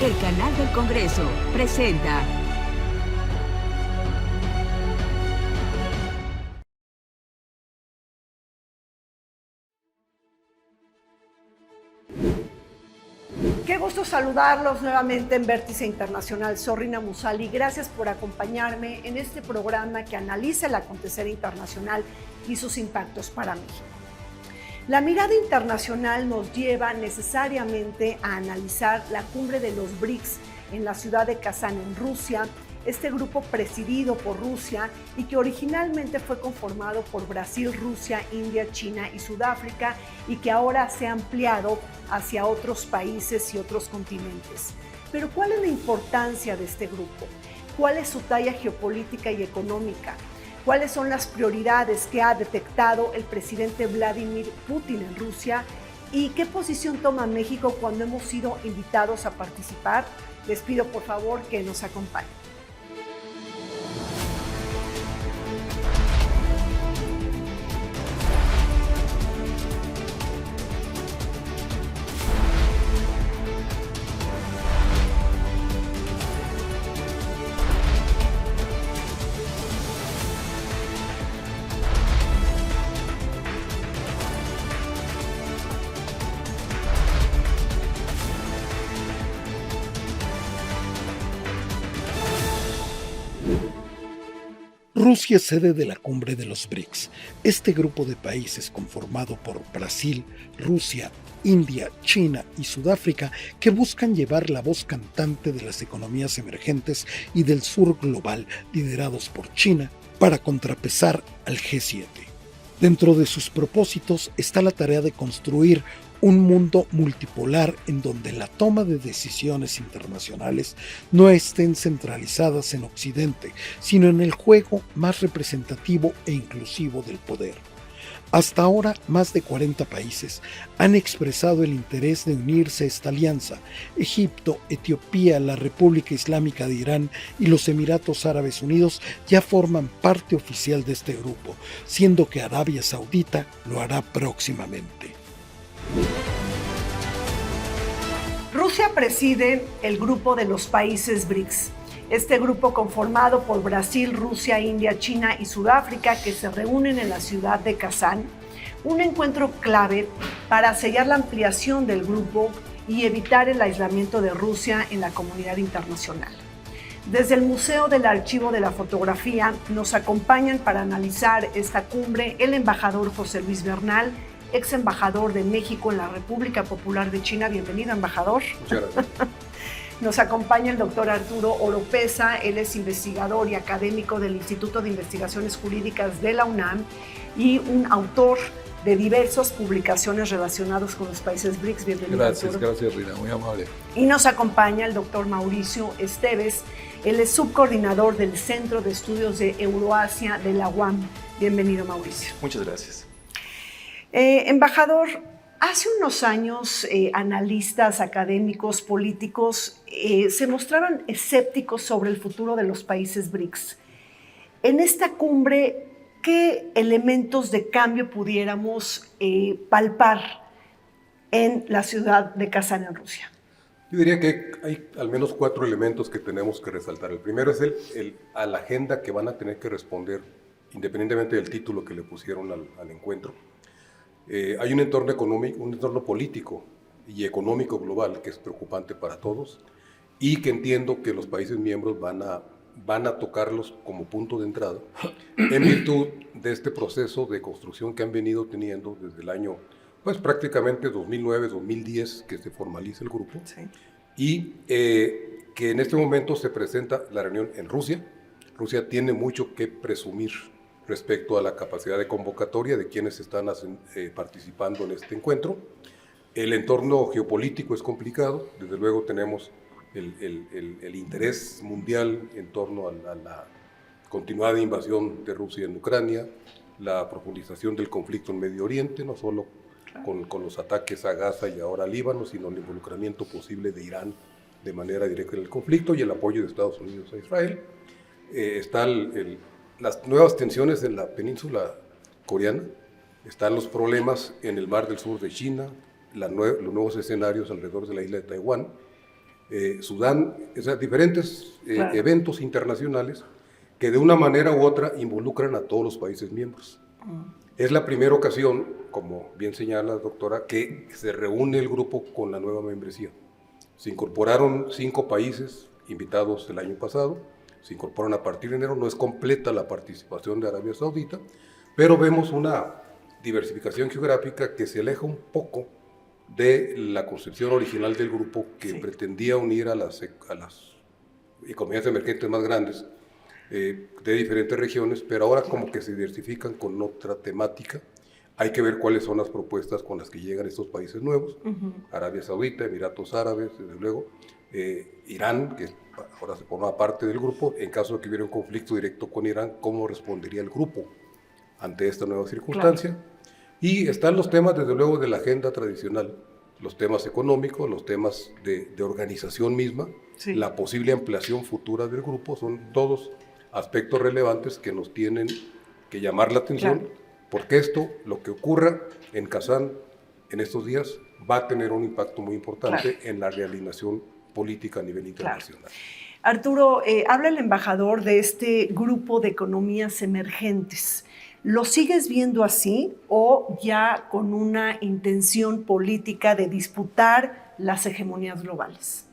El canal del Congreso presenta Qué gusto saludarlos nuevamente en Vértice Internacional. Soy Rina Musali. Gracias por acompañarme en este programa que analiza el acontecer internacional y sus impactos para México. La mirada internacional nos lleva necesariamente a analizar la cumbre de los BRICS en la ciudad de Kazán, en Rusia. Este grupo presidido por Rusia y que originalmente fue conformado por Brasil, Rusia, India, China y Sudáfrica y que ahora se ha ampliado hacia otros países y otros continentes. Pero ¿cuál es la importancia de este grupo? ¿Cuál es su talla geopolítica y económica? ¿Cuáles son las prioridades que ha detectado el presidente Vladimir Putin en Rusia? ¿Y qué posición toma México cuando hemos sido invitados a participar? Les pido por favor que nos acompañen. Rusia es sede de la cumbre de los BRICS. Este grupo de países conformado por Brasil, Rusia, India, China y Sudáfrica que buscan llevar la voz cantante de las economías emergentes y del sur global liderados por China para contrapesar al G7. Dentro de sus propósitos está la tarea de construir un mundo multipolar en donde la toma de decisiones internacionales no estén centralizadas en Occidente, sino en el juego más representativo e inclusivo del poder. Hasta ahora, más de 40 países han expresado el interés de unirse a esta alianza. Egipto, Etiopía, la República Islámica de Irán y los Emiratos Árabes Unidos ya forman parte oficial de este grupo, siendo que Arabia Saudita lo hará próximamente. Rusia preside el grupo de los países BRICS. Este grupo conformado por Brasil, Rusia, India, China y Sudáfrica que se reúnen en la ciudad de Kazán, un encuentro clave para sellar la ampliación del grupo y evitar el aislamiento de Rusia en la comunidad internacional. Desde el Museo del Archivo de la Fotografía nos acompañan para analizar esta cumbre el embajador José Luis Bernal, ex embajador de México en la República Popular de China. Bienvenido, embajador. Muchas gracias. Nos acompaña el doctor Arturo Oropeza, él es investigador y académico del Instituto de Investigaciones Jurídicas de la UNAM y un autor de diversas publicaciones relacionadas con los países BRICS. Bienvenido, Gracias, Arturo. gracias, Rina, muy amable. Y nos acompaña el doctor Mauricio Esteves, él es subcoordinador del Centro de Estudios de Euroasia de la UAM. Bienvenido, Mauricio. Muchas gracias. Embajador, hace unos años analistas, académicos, políticos se mostraban escépticos sobre el futuro de los países BRICS. En esta cumbre, ¿qué elementos de cambio pudiéramos palpar en la ciudad de Kazán, en Rusia? Yo diría que hay al menos 4 elementos que tenemos que resaltar. El primero es a la agenda que van a tener que responder, independientemente del título que le pusieron al encuentro. Hay un entorno económico, un entorno político y económico global que es preocupante para todos y que entiendo que los países miembros van a tocarlos como punto de entrada en virtud de este proceso de construcción que han venido teniendo desde el año, pues prácticamente 2009, 2010, que se formaliza el grupo. Sí. Y que en este momento se presenta la reunión en Rusia. Rusia tiene mucho que presumir respecto a la capacidad de convocatoria de quienes están participando en este encuentro. El entorno geopolítico es complicado, desde luego tenemos el interés mundial en torno a la continuada invasión de Rusia en Ucrania, la profundización del conflicto en Medio Oriente, no solo con los ataques a Gaza y ahora a Líbano, sino el involucramiento posible de Irán de manera directa en el conflicto y el apoyo de Estados Unidos a Israel. Está las nuevas tensiones en la península coreana, están los problemas en el mar del sur de China, los nuevos escenarios alrededor de la isla de Taiwán, Sudán, o sea, diferentes Claro. eventos internacionales que de una manera u otra involucran a todos los países miembros. Es la primera ocasión, como bien señala la doctora, que se reúne el grupo con la nueva membresía. Se incorporaron 5 países invitados el año pasado, se incorporan a partir de enero, no es completa la participación de Arabia Saudita, pero vemos una diversificación geográfica que se aleja un poco de la concepción original del grupo que pretendía unir a las economías emergentes más grandes de diferentes regiones, pero ahora como que se diversifican con otra temática. Hay que ver cuáles son las propuestas con las que llegan estos países nuevos, Arabia Saudita, Emiratos Árabes, desde luego, Irán, que ahora se forma parte del grupo. En caso de que hubiera un conflicto directo con Irán, ¿cómo respondería el grupo ante esta nueva circunstancia? Claro. Y están los temas, desde luego, de la agenda tradicional, los temas económicos, los temas de organización misma, la posible ampliación futura del grupo, son todos aspectos relevantes que nos tienen que llamar la atención, porque esto, lo que ocurra en Kazán en estos días, va a tener un impacto muy importante en la realineación política a nivel internacional. Arturo, habla el embajador de este grupo de economías emergentes. ¿Lo sigues viendo así o ya con una intención política de disputar las hegemonías globales?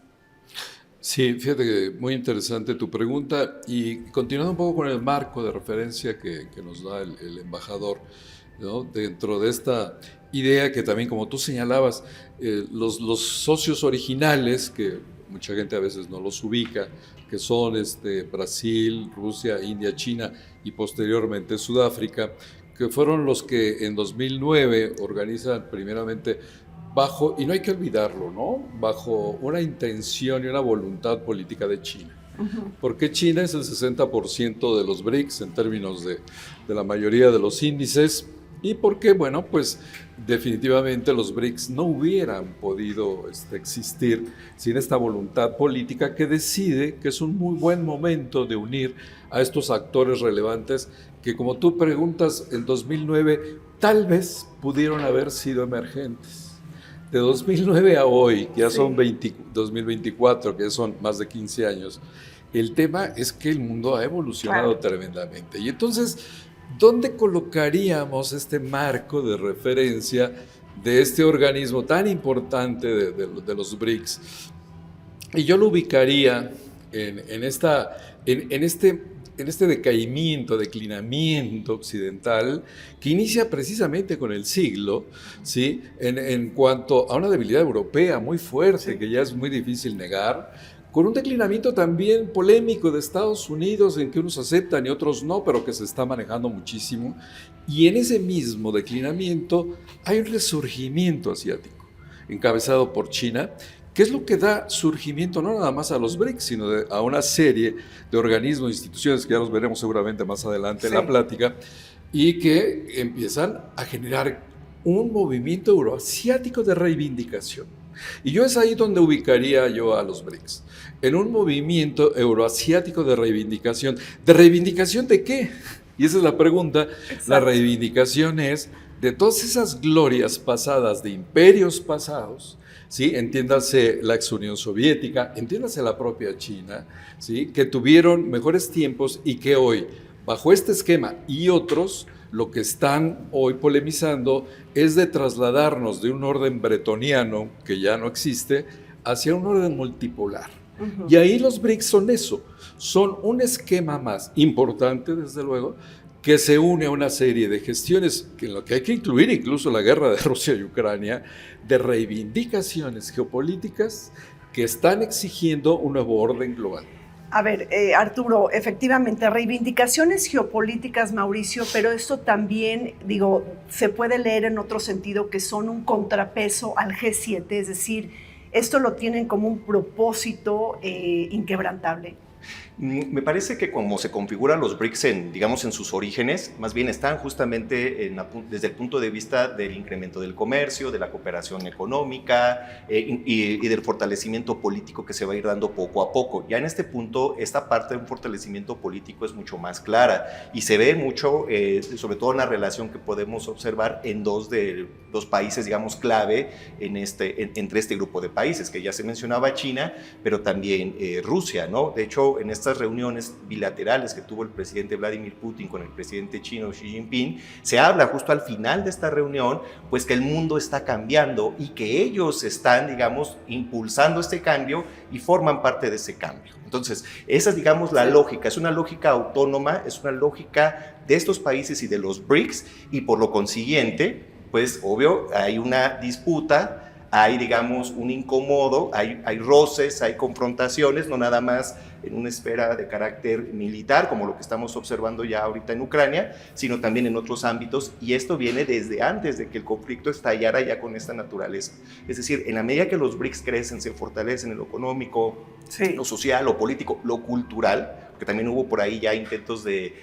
Sí, fíjate que muy interesante tu pregunta, y continuando un poco con el marco de referencia que nos da el embajador, ¿no? Dentro de esta idea que también, como tú señalabas, los socios originales, que mucha gente a veces no los ubica, que son Brasil, Rusia, India, China y posteriormente Sudáfrica, que fueron los que en 2009 organizan primeramente bajo, y no hay que olvidarlo, ¿no?, bajo una intención y una voluntad política de China. Porque China es el 60% de los BRICS en términos de la mayoría de los índices, y porque, bueno, pues definitivamente los BRICS no hubieran podido existir sin esta voluntad política que decide que es un muy buen momento de unir a estos actores relevantes que, como tú preguntas, en 2009 tal vez pudieron haber sido emergentes. De 2009 a hoy, que ya son 2024, que ya son más de 15 años, el tema es que el mundo ha evolucionado tremendamente. Y entonces, ¿dónde colocaríamos este marco de referencia de este organismo tan importante de los BRICS? Y yo lo ubicaría en este declinamiento occidental que inicia precisamente con el siglo, ¿sí?, en cuanto a una debilidad europea muy fuerte, que ya es muy difícil negar, con un declinamiento también polémico de Estados Unidos, en que unos aceptan y otros no, pero que se está manejando muchísimo. Y en ese mismo declinamiento hay un resurgimiento asiático, encabezado por China, que es lo que da surgimiento no nada más a los BRICS, sino a una serie de organismos e instituciones que ya los veremos seguramente más adelante en la plática, y que empiezan a generar un movimiento euroasiático de reivindicación. Y yo es ahí donde ubicaría yo a los BRICS, en un movimiento euroasiático de reivindicación. ¿De reivindicación de qué? Y esa es la pregunta. Exacto. La reivindicación es de todas esas glorias pasadas, de imperios pasados, ¿sí?, entiéndase la ex Unión Soviética, entiéndase la propia China, ¿sí?, que tuvieron mejores tiempos y que hoy, bajo este esquema y otros, lo que están hoy polemizando es de trasladarnos de un orden bretoniano, que ya no existe, hacia un orden multipolar. Y ahí los BRICS son eso, son un esquema más importante, desde luego, que se une a una serie de gestiones, en lo que hay que incluir incluso la guerra de Rusia y Ucrania, de reivindicaciones geopolíticas que están exigiendo un nuevo orden global. A ver, Arturo, efectivamente, reivindicaciones geopolíticas, Mauricio, pero esto también, digo, se puede leer en otro sentido que son un contrapeso al G7, es decir, esto lo tienen como un propósito inquebrantable. Me parece que como se configuran los BRICS en sus orígenes, más bien están justamente desde el punto de vista del incremento del comercio, de la cooperación económica y del fortalecimiento político que se va a ir dando poco a poco. Ya en este punto, esta parte de un fortalecimiento político es mucho más clara y se ve mucho, sobre todo en la relación que podemos observar en dos países, digamos, clave entre este grupo de países, que ya se mencionaba China, pero también Rusia, ¿no? De hecho, en estas reuniones bilaterales que tuvo el presidente Vladimir Putin con el presidente chino Xi Jinping, se habla justo al final de esta reunión, pues que el mundo está cambiando y que ellos están, digamos, impulsando este cambio y forman parte de ese cambio. Entonces, esa es, digamos, la lógica, es una lógica autónoma, es una lógica de estos países y de los BRICS, y por lo consiguiente, pues, obvio, hay una disputa, hay, digamos, un incómodo, hay roces, hay confrontaciones, no nada más en una esfera de carácter militar, como lo que estamos observando ya ahorita en Ucrania, sino también en otros ámbitos, y esto viene desde antes de que el conflicto estallara ya con esta naturaleza. Es decir, en la medida que los BRICS crecen, se fortalecen en lo económico, lo social, lo político, lo cultural, que también hubo por ahí ya intentos de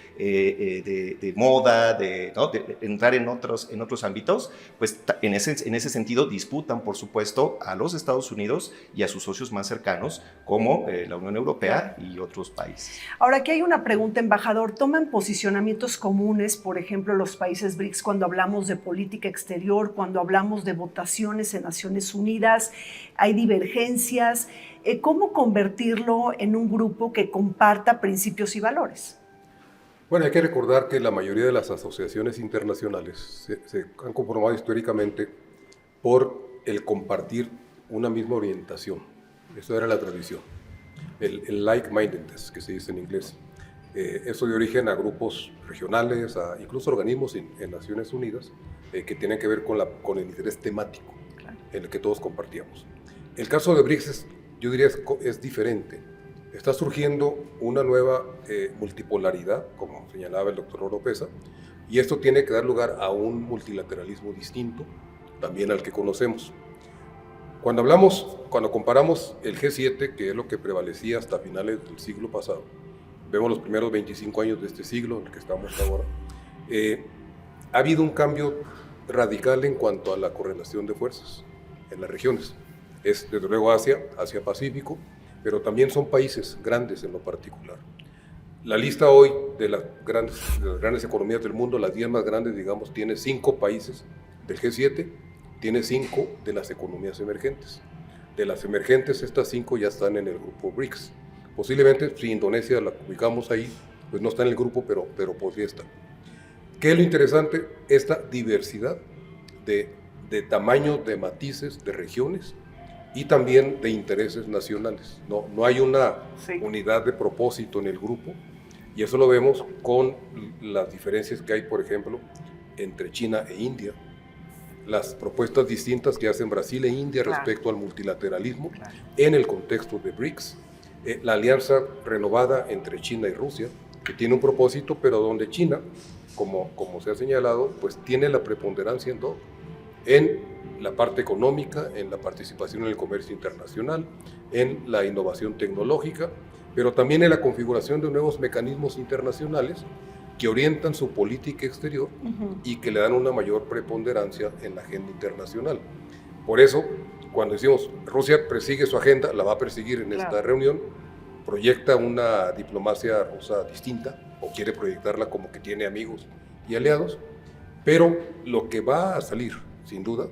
moda, ¿no? de entrar en otros ámbitos, pues en ese sentido disputan, por supuesto, a los Estados Unidos y a sus socios más cercanos, como la Unión Europea y otros países. Ahora, aquí hay una pregunta, embajador. ¿Toman posicionamientos comunes, por ejemplo, los países BRICS, cuando hablamos de política exterior, cuando hablamos de votaciones en Naciones Unidas? ¿Hay divergencias? ¿Cómo convertirlo en un grupo que comparta principios y valores? Bueno, hay que recordar que la mayoría de las asociaciones internacionales se han conformado históricamente por el compartir una misma orientación. Eso era la tradición. El like-mindedness, que se dice en inglés. Eso dio origen a grupos regionales, a incluso organismos en Naciones Unidas, que tienen que ver con el interés temático, claro, en el que todos compartíamos. El caso de BRICS yo diría es diferente. Está surgiendo una nueva multipolaridad, como señalaba el doctor Oropesa, y esto tiene que dar lugar a un multilateralismo distinto, también al que conocemos. Cuando comparamos el G7, que es lo que prevalecía hasta finales del siglo pasado, vemos los primeros 25 años de este siglo en el que estamos ahora, ha habido un cambio radical en cuanto a la correlación de fuerzas en las regiones. Es desde luego Asia-Pacífico, pero también son países grandes en lo particular. La lista hoy de las grandes economías del mundo, las 10 más grandes, digamos, tiene 5 países del G7, tiene 5 de las economías emergentes. De las emergentes, estas 5 ya están en el grupo BRICS. Posiblemente, si Indonesia la ubicamos ahí, pues no está en el grupo, pero podría estar. ¿Qué es lo interesante? Esta diversidad de tamaño, de matices, de regiones, y también de intereses nacionales. No hay una unidad de propósito en el grupo, y eso lo vemos con las diferencias que hay, por ejemplo, entre China e India, las propuestas distintas que hacen Brasil e India respecto al multilateralismo en el contexto de BRICS, la alianza renovada entre China y Rusia, que tiene un propósito, pero donde China, como se ha señalado, pues tiene la preponderancia en todo, en la parte económica, en la participación en el comercio internacional, en la innovación tecnológica, pero también en la configuración de nuevos mecanismos internacionales que orientan su política exterior y que le dan una mayor preponderancia en la agenda internacional. Por eso, cuando decimos Rusia persigue su agenda, la va a perseguir en esta reunión, proyecta una diplomacia rusa distinta, o quiere proyectarla como que tiene amigos y aliados, pero lo que va a salir, sin duda,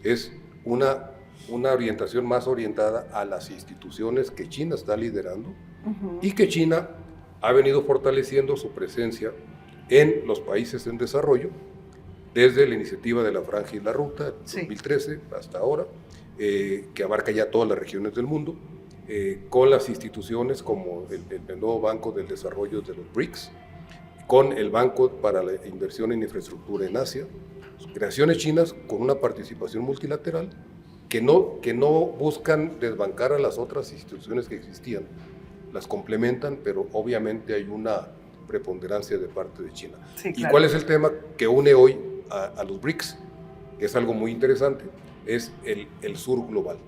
es una orientación más orientada a las instituciones que China está liderando y que China ha venido fortaleciendo su presencia en los países en desarrollo desde la iniciativa de la Franja y la Ruta, 2013 hasta ahora, que abarca ya todas las regiones del mundo, con las instituciones como el nuevo Banco del Desarrollo de los BRICS, con el Banco para la Inversión en Infraestructura en Asia, creaciones chinas con una participación multilateral que no buscan desbancar a las otras instituciones que existían, las complementan, pero obviamente hay una preponderancia de parte de China. ¿Y cuál es el tema que une hoy a los BRICS? Que es algo muy interesante, es el sur global.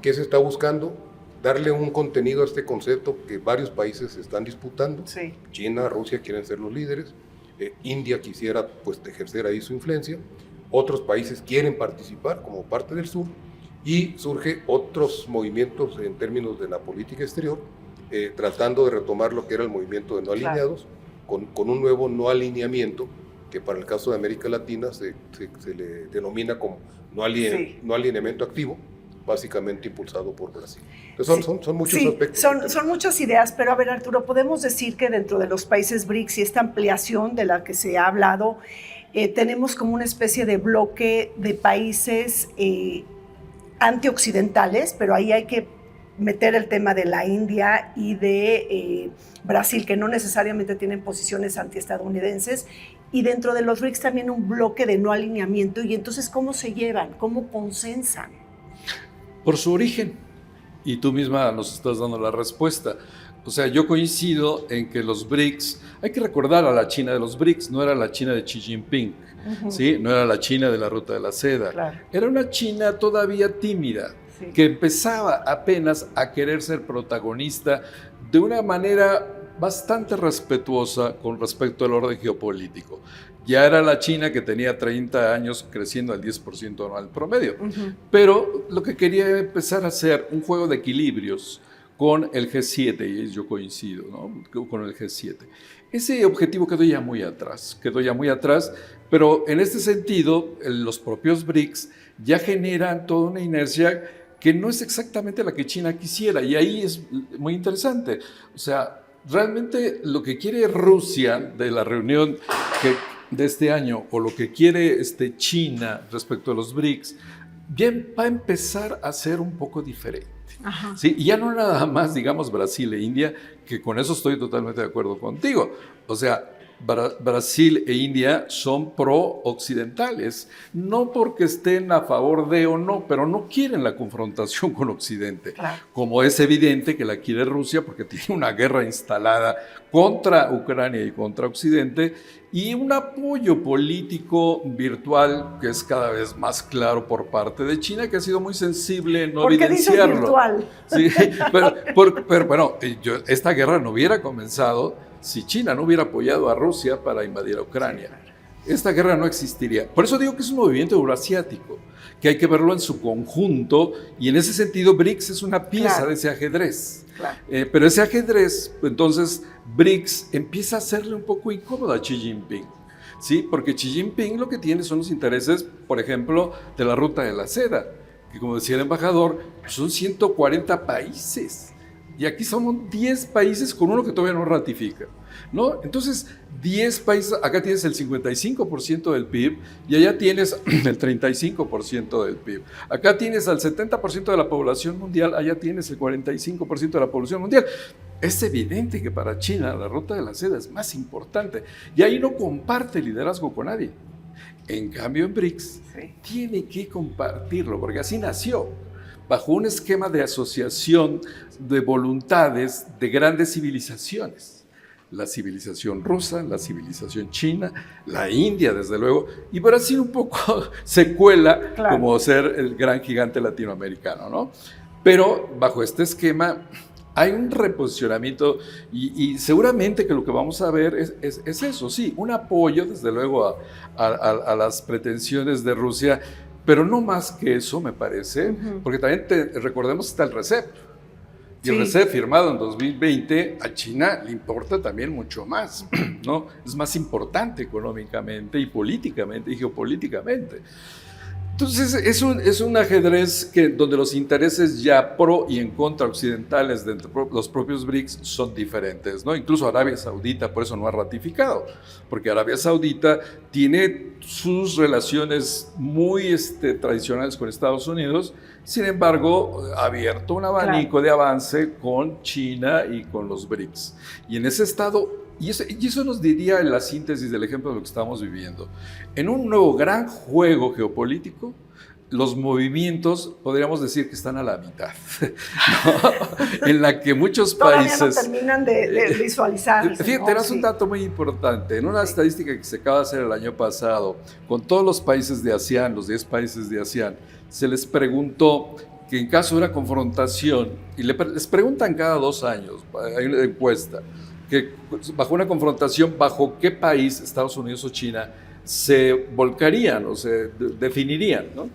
¿Qué se está buscando? darle un contenido a este concepto que varios países están disputando. Sí. China, Rusia quieren ser los líderes, India quisiera pues ejercer ahí su influencia, otros países quieren participar como parte del sur, y surge otros movimientos en términos de la política exterior, tratando de retomar lo que era el movimiento de no alineados, con un nuevo no alineamiento, que para el caso de América Latina se le denomina como no alineamiento activo, básicamente impulsado por Brasil. Entonces son muchos aspectos. Son muchas ideas, pero a ver, Arturo, podemos decir que dentro de los países BRICS y esta ampliación de la que se ha hablado, tenemos como una especie de bloque de países antioccidentales, pero ahí hay que meter el tema de la India y de Brasil, que no necesariamente tienen posiciones antiestadounidenses, y dentro de los BRICS también un bloque de no alineamiento. Y entonces, ¿cómo se llevan? ¿Cómo consensan? Por su origen, y tú misma nos estás dando la respuesta. O sea, yo coincido en que los BRICS, hay que recordar a la China de los BRICS, no era la China de Xi Jinping, ¿sí? No era la China de la Ruta de la Seda, Claro. Era una China todavía tímida, Sí. que empezaba apenas a querer ser protagonista de una manera bastante respetuosa con respecto al orden geopolítico. Ya era la China que tenía 30 años creciendo al 10% anual promedio. Pero lo que quería empezar a hacer un juego de equilibrios con el G7, y yo coincido, ¿no? Con el G7. Ese objetivo quedó ya muy atrás, pero en este sentido, los propios BRICS ya generan toda una inercia que no es exactamente la que China quisiera, y ahí es muy interesante. O sea, realmente lo que quiere Rusia de la reunión de este año, o lo que quiere China respecto a los BRICS, bien va a empezar a ser un poco diferente. ¿Sí? Y ya no nada más, digamos, Brasil e India, que con eso estoy totalmente de acuerdo contigo. O sea, Brasil e India son pro-occidentales, no porque estén a favor de o no, pero no quieren la confrontación con Occidente, Claro. como es evidente que la quiere Rusia, porque tiene una guerra instalada contra Ucrania y contra Occidente, y un apoyo político virtual que es cada vez más claro por parte de China, que ha sido muy sensible en no ¿Por qué dices evidenciarlo. virtual? Sí, pero bueno, esta guerra no hubiera comenzado si China no hubiera apoyado a Rusia para invadir a Ucrania. Esta guerra no existiría. Por eso digo que es un movimiento euroasiático, que hay que verlo en su conjunto, y en ese sentido BRICS es una pieza Claro. de ese ajedrez. Claro. Pero ese ajedrez, entonces, BRICS empieza a hacerle un poco incómodo a Xi Jinping, ¿sí? Porque Xi Jinping lo que tiene son los intereses, por ejemplo, de la Ruta de la Seda, que como decía el embajador, son 140 países. Y aquí somos 10 países con uno que todavía no ratifica, ¿no? Entonces, 10 países, acá tienes el 55% del PIB y allá tienes el 35% del PIB. Acá tienes al 70% de la población mundial, allá tienes el 45% de la población mundial. Es evidente que para China la Ruta de la Seda es más importante y ahí no comparte liderazgo con nadie. En cambio, en BRICS tiene que compartirlo, porque así nació, bajo un esquema de asociación de voluntades de grandes civilizaciones. La civilización rusa, la civilización china, la India, desde luego, y Brasil un poco se cuela como ser el gran gigante latinoamericano, ¿no? Pero bajo este esquema hay un reposicionamiento y seguramente que lo que vamos a ver es eso, sí, un apoyo, desde luego, a las pretensiones de Rusia, pero no más que eso, me parece, porque también recordemos está el RCEP. Y el RCEP firmado en 2020, a China le importa también mucho más, ¿no? Es más importante económicamente y políticamente y geopolíticamente. Entonces es un ajedrez donde los intereses ya pro y en contra occidentales de los propios BRICS son diferentes, ¿no? Incluso Arabia Saudita por eso no ha ratificado, porque Arabia Saudita tiene sus relaciones muy tradicionales con Estados Unidos, sin embargo ha abierto un abanico de avance con China y con los BRICS. Y en ese estado, y eso nos diría en la síntesis del ejemplo de lo que estamos viviendo. En un nuevo gran juego geopolítico, los movimientos podríamos decir que están a la mitad, ¿no? En la que muchos países... Todavía no terminan de visualizar. Fíjate, era un dato muy importante. En una estadística que se acaba de hacer el año pasado, con todos los países de ASEAN, los 10 países de ASEAN, se les preguntó que en caso de una confrontación, y les preguntan cada 2 años, hay una encuesta, que bajo una confrontación, ¿bajo qué país, Estados Unidos o China, se volcarían o se definirían, ¿no?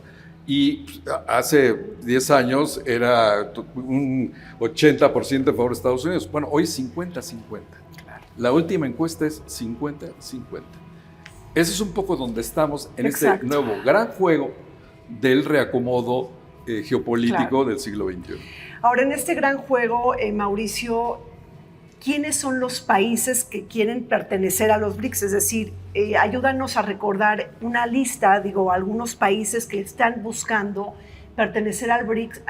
Y hace 10 años era un 80% a favor de Estados Unidos. Bueno, hoy 50-50. Claro. La última encuesta es 50-50. Ese es un poco donde estamos en Exacto. este nuevo gran juego del reacomodo geopolítico Claro. del siglo XXI. Ahora, en este gran juego, Mauricio, ¿quiénes son los países que quieren pertenecer a los BRICS? Es decir, ayúdanos a recordar una lista, algunos países que están buscando pertenecer a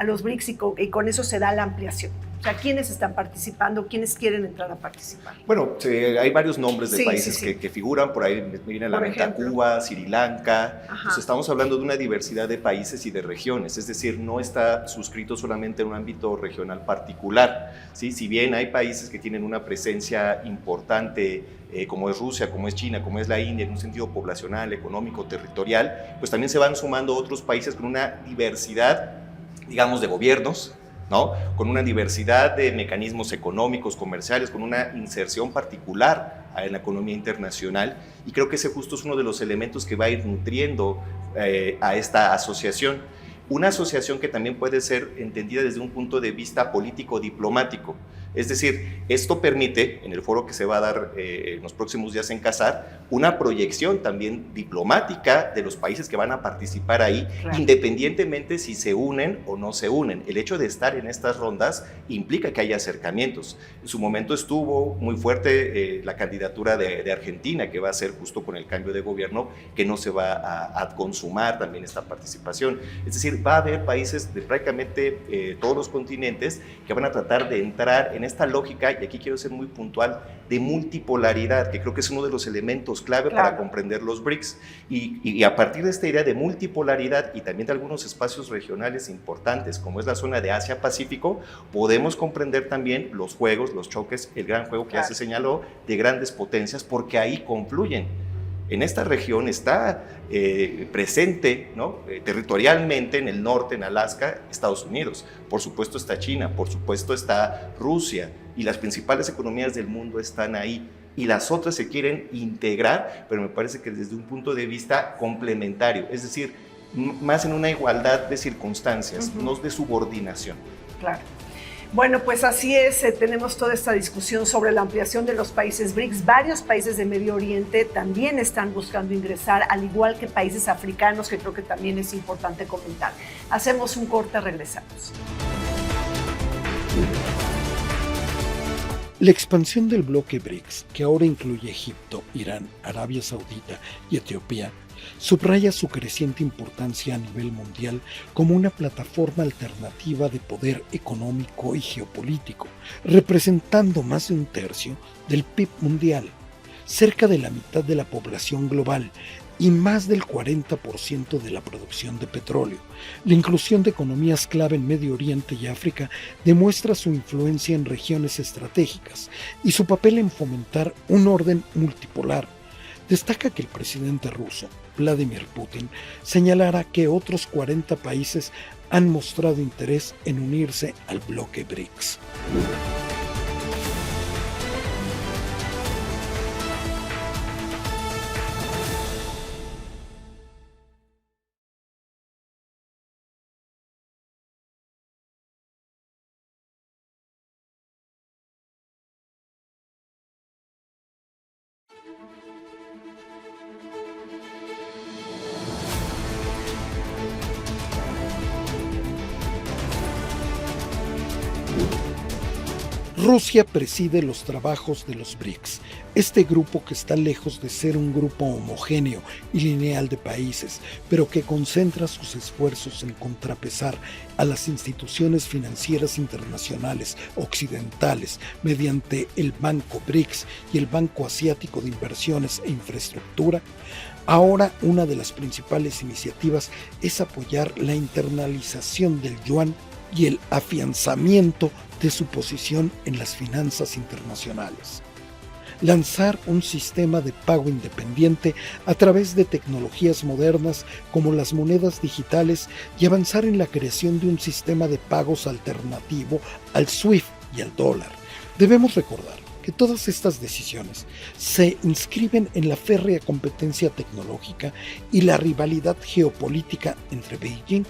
los BRICS y con eso se da la ampliación. O sea, ¿quiénes están participando? ¿Quiénes quieren entrar a participar? Bueno, hay varios nombres de Sí, países sí, sí. Que figuran, por ahí me viene a la Por mente ejemplo. Cuba, Sri Lanka. Ajá. Entonces estamos hablando de una diversidad de países y de regiones, es decir, no está suscrito solamente en un ámbito regional particular, ¿sí? Si bien hay países que tienen una presencia importante, como es Rusia, como es China, como es la India, en un sentido poblacional, económico, territorial, pues también se van sumando otros países con una diversidad, digamos, de gobiernos, ¿no? Con una diversidad de mecanismos económicos, comerciales, con una inserción particular en la economía internacional, y creo que ese justo es uno de los elementos que va a ir nutriendo a esta asociación. Una asociación que también puede ser entendida desde un punto de vista político-diplomático. Es decir, esto permite, en el foro que se va a dar en los próximos días en Qatar, una proyección también diplomática de los países que van a participar ahí, Claro. independientemente si se unen o no se unen. El hecho de estar en estas rondas implica que haya acercamientos. En su momento estuvo muy fuerte la candidatura de Argentina, que va a ser justo con el cambio de gobierno, que no se va a consumar también esta participación. Es decir, va a haber países de prácticamente todos los continentes que van a tratar de entrar en esta lógica, y aquí quiero ser muy puntual, de multipolaridad, que creo que es uno de los elementos clave Claro. para comprender los BRICS. Y a partir de esta idea de multipolaridad y también de algunos espacios regionales importantes, como es la zona de Asia-Pacífico, podemos comprender también los juegos, los choques, el gran juego que ya se señaló, de grandes potencias, porque ahí confluyen. En esta región está presente, ¿no? Territorialmente en el norte, en Alaska, Estados Unidos. Por supuesto está China, por supuesto está Rusia, y las principales economías del mundo están ahí. Y las otras se quieren integrar, pero me parece que desde un punto de vista complementario, es decir, más en una igualdad de circunstancias, no de subordinación. Claro. Bueno, pues así es, tenemos toda esta discusión sobre la ampliación de los países BRICS. Varios países de Medio Oriente también están buscando ingresar, al igual que países africanos, que creo que también es importante comentar. Hacemos un corte, regresamos. La expansión del bloque BRICS, que ahora incluye Egipto, Irán, Arabia Saudita y Etiopía, subraya su creciente importancia a nivel mundial como una plataforma alternativa de poder económico y geopolítico, representando más de 1/3 del PIB mundial, cerca de la mitad de la población global y más del 40% de la producción de petróleo. La inclusión de economías clave en Medio Oriente y África demuestra su influencia en regiones estratégicas y su papel en fomentar un orden multipolar. Destaca que el presidente ruso, Vladimir Putin, señalará que otros 40 países han mostrado interés en unirse al bloque BRICS. Rusia preside los trabajos de los BRICS, este grupo que está lejos de ser un grupo homogéneo y lineal de países, pero que concentra sus esfuerzos en contrapesar a las instituciones financieras internacionales occidentales mediante el Banco BRICS y el Banco Asiático de Inversiones e Infraestructura. Ahora una de las principales iniciativas es apoyar la internalización del yuan y el afianzamiento de su posición en las finanzas internacionales. lanzar un sistema de pago independiente a través de tecnologías modernas como las monedas digitales y avanzar en la creación de un sistema de pagos alternativo al SWIFT y al dólar. Debemos recordar que todas estas decisiones se inscriben en la férrea competencia tecnológica y la rivalidad geopolítica entre Beijing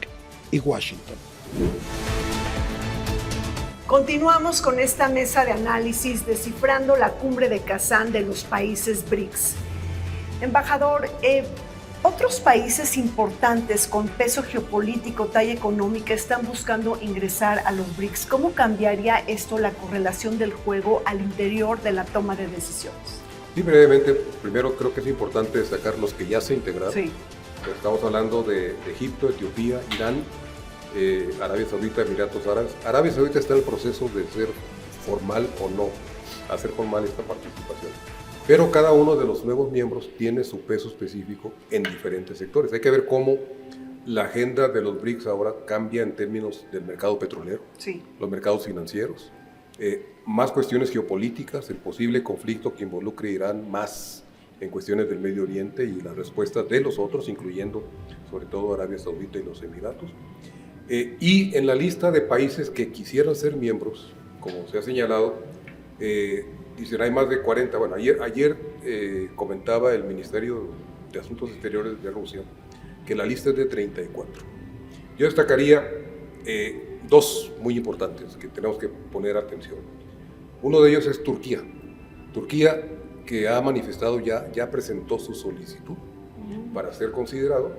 y Washington. Continuamos con esta mesa de análisis descifrando la cumbre de Kazán de los países BRICS. Embajador, otros países importantes con peso geopolítico, talla económica, están buscando ingresar a los BRICS. ¿Cómo cambiaría esto la correlación del juego al interior de la toma de decisiones? Sí, brevemente, primero creo que es importante destacar los que ya se integraron. Sí. Estamos hablando de Egipto, Etiopía, Irán, Arabia Saudita, Emiratos Árabes. Arabia Saudita está en el proceso de ser formal o no, hacer formal esta participación. Pero cada uno de los nuevos miembros tiene su peso específico en diferentes sectores. Hay que ver cómo la agenda de los BRICS ahora cambia en términos del mercado petrolero, Sí. los mercados financieros, más cuestiones geopolíticas, el posible conflicto que involucre a Irán más en cuestiones del Medio Oriente y las respuestas de los otros, incluyendo sobre todo Arabia Saudita y los Emiratos. Y en la lista de países que quisieran ser miembros, como se ha señalado, dicen hay más de 40. Bueno, ayer comentaba el Ministerio de Asuntos Exteriores de Rusia que la lista es de 34. Yo destacaría dos muy importantes que tenemos que poner atención. Uno de ellos es Turquía. Turquía, que ha manifestado ya presentó su solicitud para ser considerado.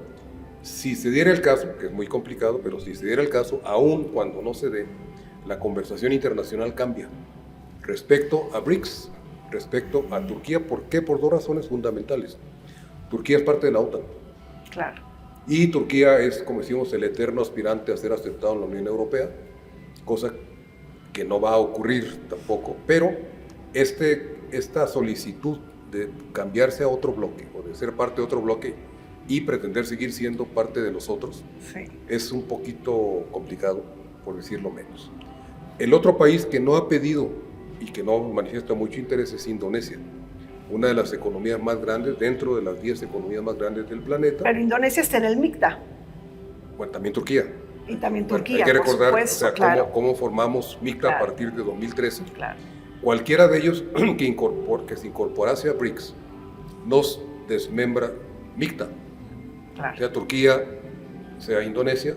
Si se diera el caso, que es muy complicado, pero si se diera el caso, aun cuando no se dé, la conversación internacional cambia respecto a BRICS, respecto a Turquía. ¿Por qué? Por dos razones fundamentales. Turquía es parte de la OTAN. Claro. Y Turquía es, como decimos, el eterno aspirante a ser aceptado en la Unión Europea, cosa que no va a ocurrir tampoco. Pero esta solicitud de cambiarse a otro bloque o de ser parte de otro bloque y pretender seguir siendo parte de los otros, Sí. es un poquito complicado, por decirlo menos. El otro país que no ha pedido y que no manifiesta mucho interés es Indonesia, una de las economías más grandes, dentro de las 10 economías más grandes del planeta. Pero Indonesia está en el MICTA. Bueno, también Turquía. Y también Bueno, Turquía, hay que por recordar supuesto, claro. cómo formamos MICTA Claro. a partir de 2013. Claro. Cualquiera de ellos que se incorporase a BRICS nos desmembra MICTA. Claro. Sea Turquía, sea Indonesia,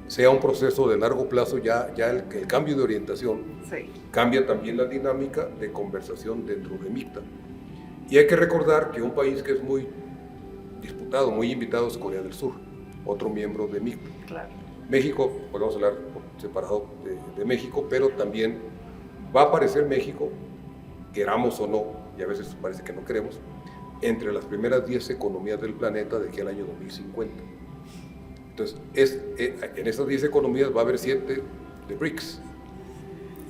sea un proceso de largo plazo, ya el cambio de orientación Sí. cambia también la dinámica de conversación dentro de MICTA. Y hay que recordar que un país que es muy disputado, muy invitado es Corea del Sur, otro miembro de MICTA. Claro. México, podemos hablar por separado de México, pero también va a aparecer México, queramos o no, y a veces parece que no queremos, entre las primeras 10 economías del planeta de aquí al año 2050. Entonces, en esas 10 economías va a haber 7 de BRICS.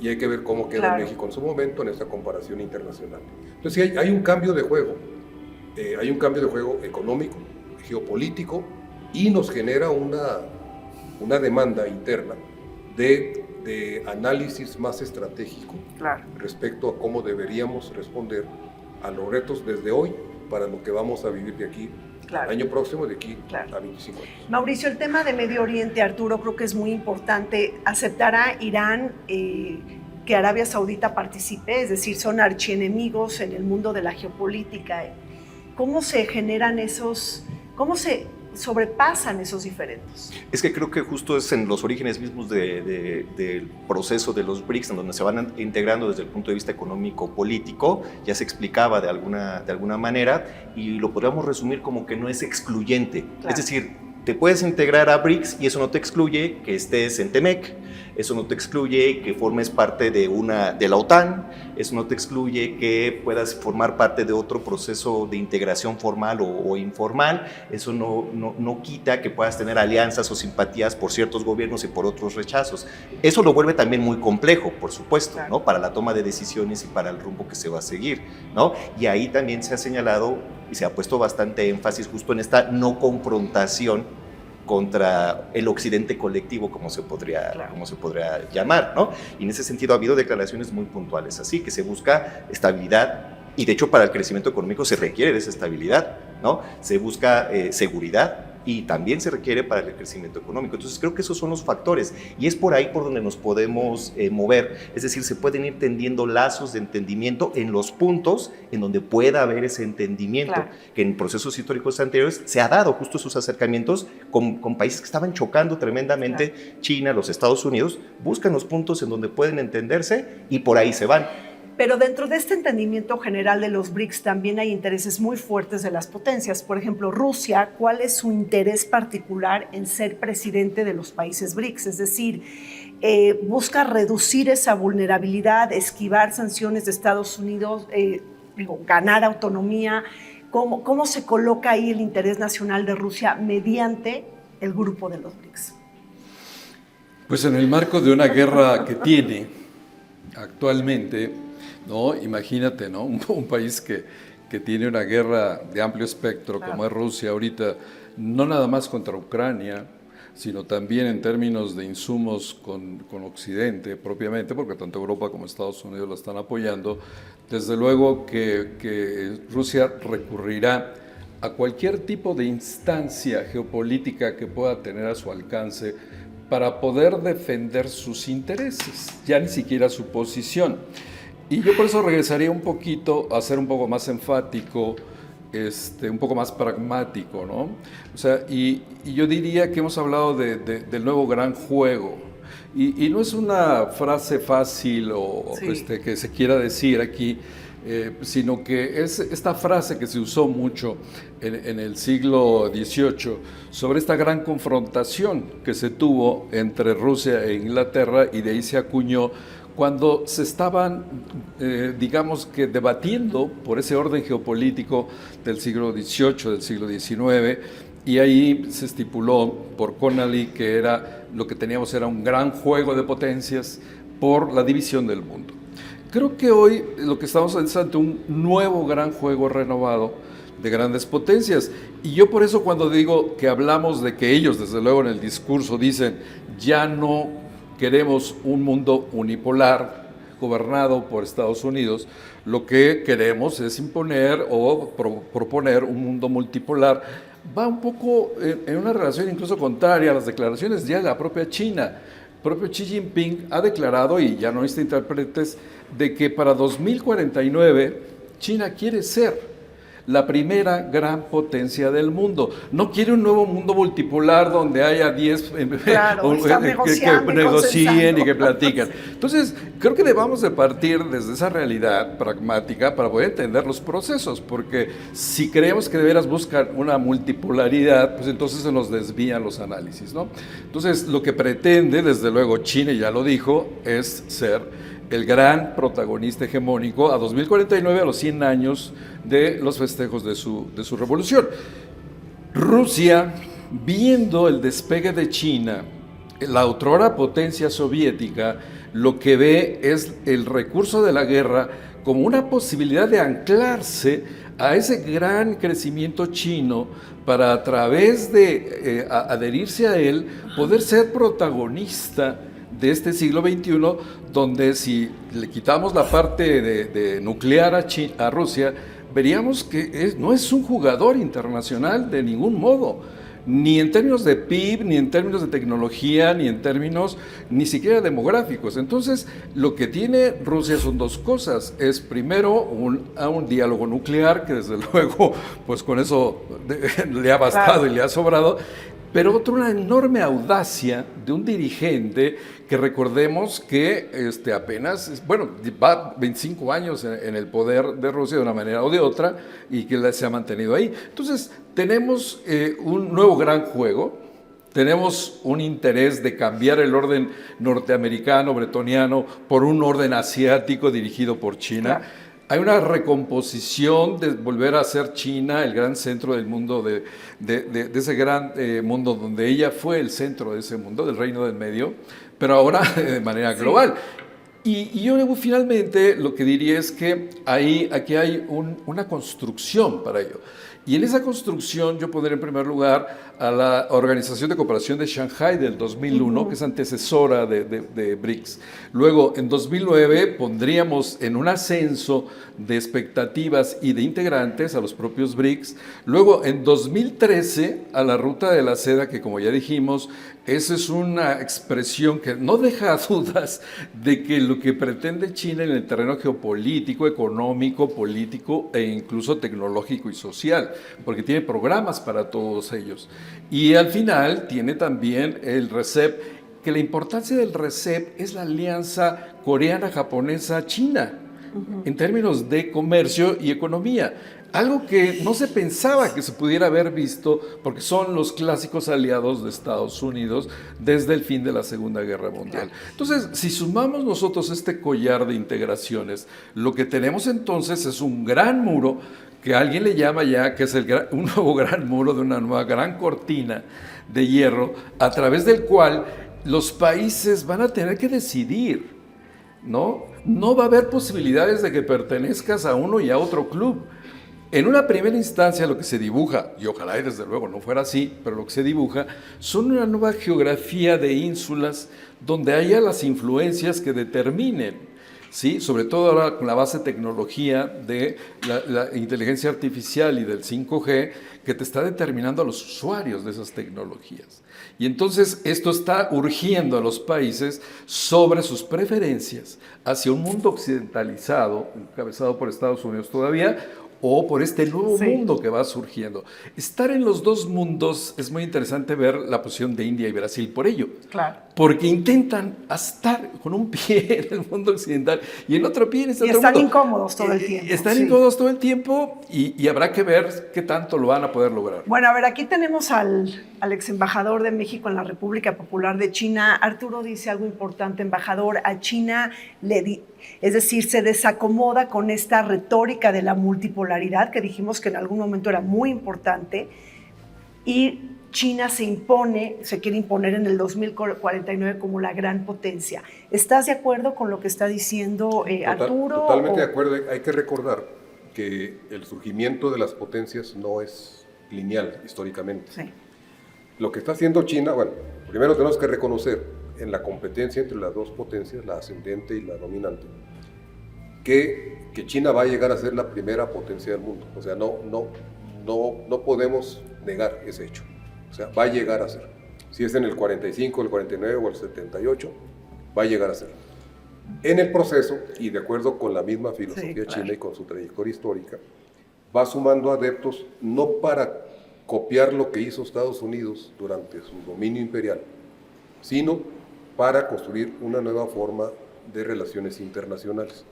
Y hay que ver cómo queda Claro. México en su momento en esta comparación internacional. Entonces, sí, hay un cambio de juego. Hay un cambio de juego económico, geopolítico, y nos genera una demanda interna de análisis más estratégico Claro. respecto a cómo deberíamos responder a los retos desde hoy para lo que vamos a vivir de aquí Claro. al año próximo, de aquí Claro. a 25 años. Mauricio, el tema de Medio Oriente, Arturo, creo que es muy importante. ¿Aceptará Irán que Arabia Saudita participe? Es decir, son archienemigos en el mundo de la geopolítica. ¿Cómo se generan cómo se sobrepasan esos diferentes? Es que creo que justo es en los orígenes mismos del proceso de los BRICS, en donde se van integrando desde el punto de vista económico-político, ya se explicaba de alguna manera, y lo podríamos resumir como que no es excluyente. Claro. Es decir, te puedes integrar a BRICS y eso no te excluye que estés en TEMEC, eso no te excluye que formes parte de la OTAN, eso no te excluye que puedas formar parte de otro proceso de integración formal o informal, eso no quita que puedas tener alianzas o simpatías por ciertos gobiernos y por otros rechazos. Eso lo vuelve también muy complejo, por supuesto, Claro. ¿no? Para la toma de decisiones y para el rumbo que se va a seguir, ¿no? Y ahí también se ha señalado y se ha puesto bastante énfasis justo en esta no confrontación contra el occidente colectivo, como se podría llamar, ¿no? Y en ese sentido ha habido declaraciones muy puntuales, así que se busca estabilidad Y de hecho para el crecimiento económico se requiere de esa estabilidad, ¿no? Se busca seguridad y también se requiere para el crecimiento económico. Entonces creo que esos son los factores y es por ahí por donde nos podemos mover. Es decir, se pueden ir tendiendo lazos de entendimiento en los puntos en donde pueda haber ese entendimiento, claro, que en procesos históricos anteriores se ha dado justo esos acercamientos con países que estaban chocando tremendamente, claro. China, los Estados Unidos, buscan los puntos en donde pueden entenderse y por ahí se van. Pero dentro de este entendimiento general de los BRICS también hay intereses muy fuertes de las potencias. Por ejemplo, Rusia, ¿cuál es su interés particular en ser presidente de los países BRICS? Es decir, busca reducir esa vulnerabilidad, esquivar sanciones de Estados Unidos, ganar autonomía. ¿Cómo se coloca ahí el interés nacional de Rusia mediante el grupo de los BRICS? Pues en el marco de una guerra que tiene actualmente, ¿no? Imagínate, ¿no? Un país que tiene una guerra de amplio espectro, claro, como es Rusia ahorita, no nada más contra Ucrania, sino también en términos de insumos con Occidente propiamente, porque tanto Europa como Estados Unidos la están apoyando. Desde luego que Rusia recurrirá a cualquier tipo de instancia geopolítica que pueda tener a su alcance para poder defender sus intereses, ya ni siquiera su posición. Y yo por eso regresaría un poquito a ser un poco más enfático, un poco más pragmático, ¿no? O sea, y yo diría que hemos hablado del nuevo gran juego. Y no es una frase fácil o sí, que se quiera decir aquí, sino que es esta frase que se usó mucho en el siglo XVIII sobre esta gran confrontación que se tuvo entre Rusia e Inglaterra, y de ahí se acuñó cuando se estaban, digamos que debatiendo por ese orden geopolítico del siglo XVIII, del siglo XIX, y ahí se estipuló por Connally que lo que teníamos era un gran juego de potencias por la división del mundo. Creo que hoy lo que estamos es ante un nuevo gran juego renovado de grandes potencias, y yo por eso cuando digo que hablamos de que ellos, desde luego en el discurso dicen, ya no queremos un mundo unipolar gobernado por Estados Unidos, lo que queremos es imponer o proponer un mundo multipolar. Va un poco en una relación incluso contraria a las declaraciones ya de la propia China. El propio Xi Jinping ha declarado, y ya no necesita intérpretes, de que para 2049 China quiere ser la primera gran potencia del mundo. No quiere un nuevo mundo multipolar donde haya 10 claro, que negocien y que platican. Entonces, creo que debamos de partir desde esa realidad pragmática para poder entender los procesos, porque si creemos que de veras buscan una multipolaridad, pues entonces se nos desvían los análisis, ¿no? Entonces, lo que pretende, desde luego, China, ya lo dijo, es ser el gran protagonista hegemónico a 2049, a los 100 años de los festejos de su revolución. Rusia, viendo el despegue de China, la otrora potencia soviética, lo que ve es el recurso de la guerra como una posibilidad de anclarse a ese gran crecimiento chino para, a través de adherirse a él, poder ser protagonista de este siglo XXI, donde si le quitamos la parte de nuclear a Rusia, veríamos que no es un jugador internacional de ningún modo, ni en términos de PIB, ni en términos de tecnología, ni en términos ni siquiera demográficos. Entonces, lo que tiene Rusia son dos cosas. Es primero un diálogo nuclear, que desde luego, pues con eso le ha bastado, claro, y le ha sobrado. Pero otra, una enorme audacia de un dirigente que recordemos que apenas, va 25 años en el poder de Rusia de una manera o de otra, y que se ha mantenido ahí. Entonces, tenemos un nuevo gran juego, tenemos un interés de cambiar el orden norteamericano, bretoniano, por un orden asiático dirigido por China. Claro. Hay una recomposición de volver a ser China el gran centro del mundo, de ese gran mundo donde ella fue el centro de ese mundo, del reino del medio, pero ahora de manera global. Y yo finalmente lo que diría es que aquí hay una construcción para ello. Y en esa construcción yo pondré en primer lugar a la Organización de Cooperación de Shanghái del 2001, que es antecesora de BRICS. Luego, en 2009, pondríamos en un ascenso de expectativas y de integrantes a los propios BRICS. Luego, en 2013, a la Ruta de la Seda, que como ya dijimos, esa es una expresión que no deja dudas de que lo que pretende China en el terreno geopolítico, económico, político e incluso tecnológico y social, porque tiene programas para todos ellos. Y al final tiene también el RCEP, que la importancia del RCEP es la alianza coreana-japonesa-china en términos de comercio y economía. Algo que no se pensaba que se pudiera haber visto, porque son los clásicos aliados de Estados Unidos desde el fin de la Segunda Guerra Mundial. Entonces, si sumamos nosotros este collar de integraciones, lo que tenemos entonces es un gran muro, que alguien le llama ya que es un nuevo gran muro de una nueva gran cortina de hierro, a través del cual los países van a tener que decidir, ¿no? No va a haber posibilidades de que pertenezcas a uno y a otro club. En una primera instancia lo que se dibuja, y ojalá y desde luego no fuera así, pero lo que se dibuja son una nueva geografía de ínsulas donde haya las influencias que determinen, ¿sí? Sobre todo ahora con la base de tecnología de la inteligencia artificial y del 5G, que te está determinando a los usuarios de esas tecnologías. Y entonces esto está urgiendo a los países sobre sus preferencias hacia un mundo occidentalizado, encabezado por Estados Unidos todavía, o por este nuevo mundo que va surgiendo. Estar en los dos mundos es muy interesante ver la posición de India y Brasil por ello. Claro. Porque intentan estar con un pie en el mundo occidental y en otro pie en este otro mundo. Y están mundo. incómodos todo el tiempo. Están incómodos todo el tiempo y habrá que ver qué tanto lo van a poder lograr. Bueno, a ver, aquí tenemos al ex embajador de México en la República Popular de China. Arturo dice algo importante, embajador, a China es decir, se desacomoda con esta retórica de la multipolaridad que dijimos que en algún momento era muy importante, y China se quiere imponer en el 2049 como la gran potencia. ¿Estás de acuerdo con lo que está diciendo Arturo? Totalmente de acuerdo. Hay que recordar que el surgimiento de las potencias no es lineal históricamente. Sí. Lo que está haciendo China, bueno, primero tenemos que reconocer en la competencia entre las dos potencias, la ascendente y la dominante, que China va a llegar a ser la primera potencia del mundo. O sea, no podemos negar ese hecho. O sea, va a llegar a ser. Si es en el 45, el 49 o el 78, va a llegar a ser. En el proceso, y de acuerdo con la misma filosofía china y con su trayectoria histórica, va sumando adeptos no para copiar lo que hizo Estados Unidos durante su dominio imperial, sino para construir una nueva forma de relaciones internacionales.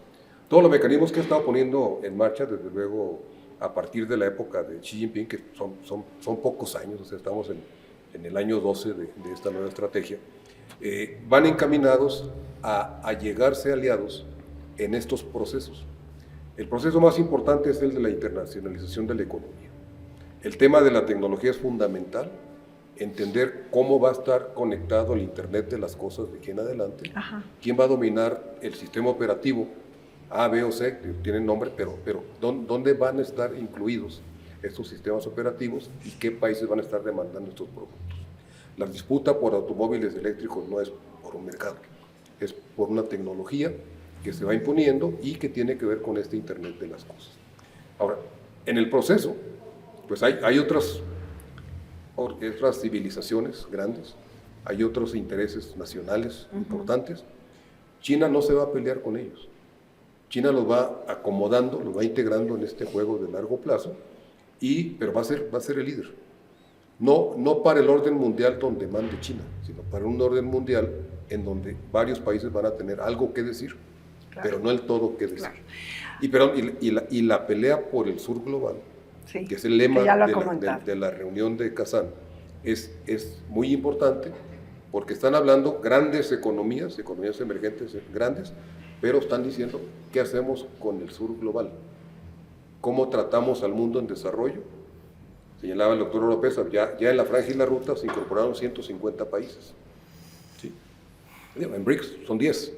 Todos los mecanismos que ha estado poniendo en marcha, desde luego, a partir de la época de Xi Jinping, que son pocos años, o sea, estamos en el año 12 de esta nueva estrategia, van encaminados a llegarse aliados en estos procesos. El proceso más importante es el de la internacionalización de la economía. El tema de la tecnología es fundamental, entender cómo va a estar conectado el Internet de las cosas de aquí en adelante, quién va a dominar el sistema operativo, A, B o C, tienen nombre, pero ¿dónde van a estar incluidos estos sistemas operativos y qué países van a estar demandando estos productos? La disputa por automóviles eléctricos no es por un mercado, es por una tecnología que se va imponiendo y que tiene que ver con este Internet de las cosas. Ahora, en el proceso, pues hay otras civilizaciones grandes, hay otros intereses nacionales importantes. China no se va a pelear con ellos. China los va acomodando, los va integrando en este juego de largo plazo, pero va a ser el líder. No para el orden mundial donde mande China, sino para un orden mundial en donde varios países van a tener algo que decir, pero no el todo que decir. Y la pelea por el sur global, que es el lema de la reunión de Kazán, es muy importante porque están hablando grandes economías emergentes grandes, pero están diciendo qué hacemos con el sur global, cómo tratamos al mundo en desarrollo. Señalaba el doctor López, ya en la franja y la ruta se incorporaron 150 países. ¿Sí? En BRICS son 10,